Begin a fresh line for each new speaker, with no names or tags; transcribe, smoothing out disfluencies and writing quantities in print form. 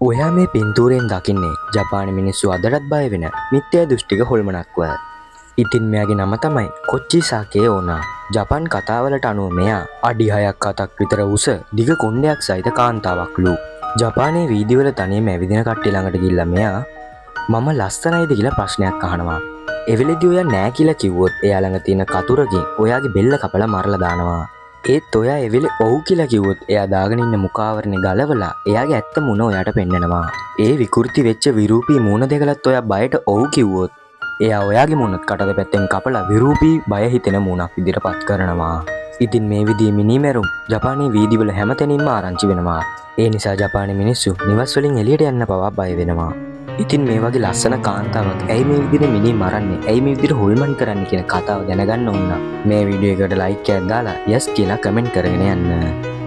ඔයා මේ පින්තූරයෙන් දකින්නේ ජපාන මිනිස්සු අදටත් බය වෙන මිත්‍යා දෘෂ්ටික හොල්මනක්ව. ඉතින් මෙයාගේ නම තමයි කොච්චි සාකේ ඕනා. ජපාන් කතාවලට අනුව මෙයා අඩි 6ක් 7ක් විතර උස දිග කොණ්ඩයක් සහිත කාන්තාවක්ලු. ජපානයේ වීදිවල තනියම ඇවිදින කට්ටිය ළඟට ගිහිල්ලා මෙයා මම ලස්සනයිද කියලා ප්‍රශ්නයක් අහනවා. එවෙලෙදි ඔයා නෑ කියලා කිව්වොත් එයා ළඟ තියෙන කතුරකින් ඔයාගේ බෙල්ල කපලා මරලා දානවා. ඒත් ඔයා එවෙලේ ඔව් කියලා කිව්වොත් එයා දාගෙන ඉන්න මුඛාවරණේ ගලවලා එයාගේ ඇත්ත මුණ ඔයාට පෙන්නනවා. ඒ විකෘති වෙච්ච විරූපී මූණ දෙකලත් ඔයා බයට ඔව් කිව්වොත් එයා ඔයාගේ මූණත් කටද පැත්තෙන් කපලා විරූපී බය හිතෙන මූණක් විදිහට පත් කරනවා. ඉතින් මේ විදිහේ මිනිමෙරුම් ජපානයේ වීදිවල හැමතැනින්ම ආරංචි වෙනවා. ඒ නිසා ජපානයේ මිනිස්සු නිවස් වලින් එළියට යන්න පවා බය වෙනවා. ඉතින් මේ වගේ ලස්සන කාන්තාවක් ඇයි මේ විදිහට මිනි මරන්නේ? ඇයි මේ විදිහට හොල්මන් කරන්නේ කියන කතාව දැනගන්න ඕන නම් මේ වීඩියෝ එකට ලයික් එකක් දාලා yes කියලා කමෙන්ට් කරගෙන යන්න.